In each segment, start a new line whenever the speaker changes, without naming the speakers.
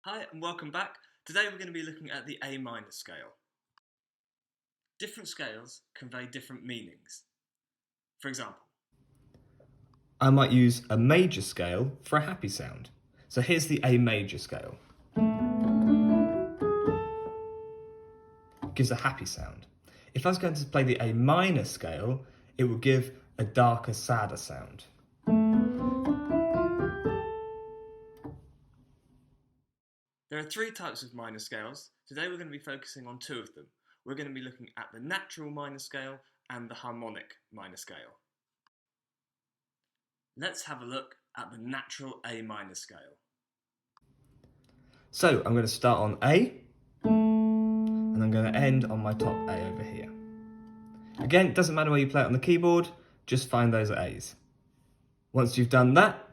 Hi and welcome back. Today we're going to be looking at the A minor scale. Different scales convey different meanings. For example,
I might use a major scale for a happy sound. So here's the A major scale. It gives a happy sound. If I was going to play the A minor scale, it would give a darker, sadder sound.
there are three types of minor scales. Today we're going to be focusing on two of them. We're going to be looking at the natural minor scale and the harmonic minor scale. Let's have a look at the natural A minor scale.
So I'm going to start on A, and I'm going to end on my top A over here. Again, it doesn't matter where you play it on the keyboard, just find those A's. Once you've done that,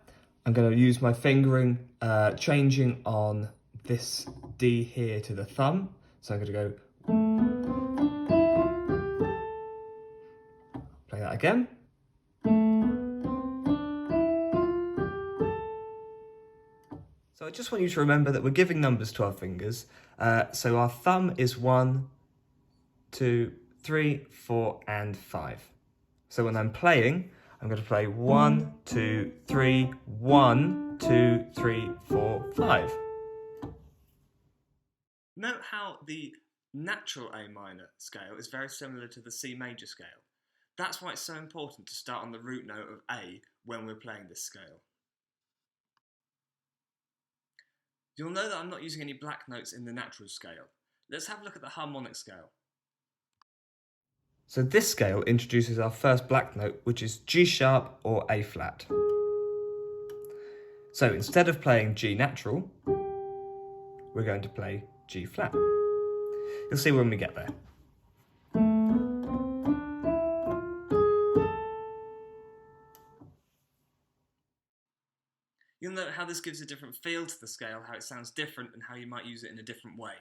I'm going to use my fingering, changing on this D here to the thumb. So I'm going to go, play that again. So I just want you to remember that we're giving numbers to our fingers. So our thumb is 1, 2, 3, 4, and 5. So when I'm playing, I'm going to play 1, 2, 3, 1, 2, 3, 4, 5.
Note how the natural A minor scale is very similar to the C major scale. That's why it's so important to start on the root note of A when we're playing this scale. You'll know that I'm not using any black notes in the natural scale. Let's have a look at the harmonic scale.
So this scale introduces our first black note, which is G sharp or A flat. So instead of playing G natural, we're going to play G flat. You'll see when we get there.
You'll note how this gives a different feel to the scale, how it sounds different and how you might use it in a different way.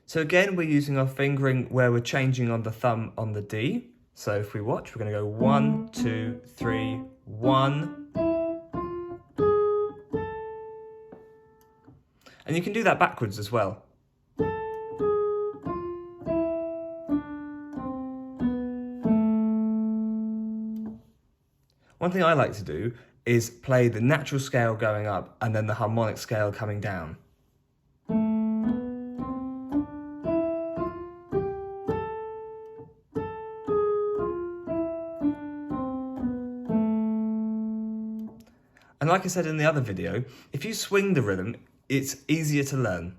So again, we're using our fingering where we're changing on the thumb on the D. So if we watch, we're going to go 1, 2, 3, 1. And you can do that backwards as well. One thing I like to do is play the natural scale going up and then the harmonic scale coming down. And like I said in the other video, if you swing the rhythm, it's easier to learn.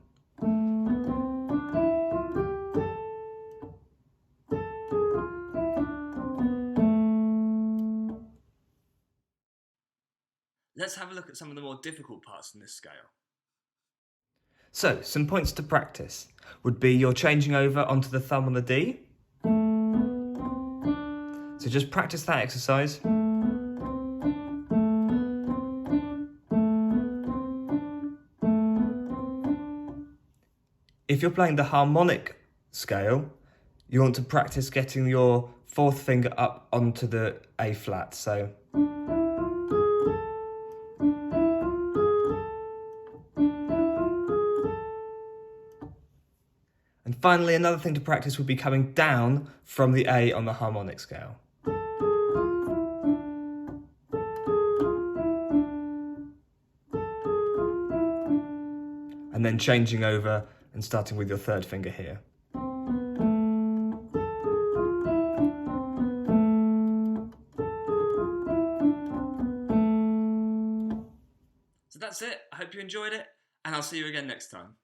Let's have a look at some of the more difficult parts in this scale.
So, some points to practice would be you're changing over onto the thumb on the D. So just practice that exercise. If you're playing the harmonic scale, you want to practice getting your fourth finger up onto the A flat. So and finally, another thing to practice would be coming down from the A on the harmonic scale. And then changing over and starting with your third finger here.
So that's it. I hope you enjoyed it, and I'll see you again next time.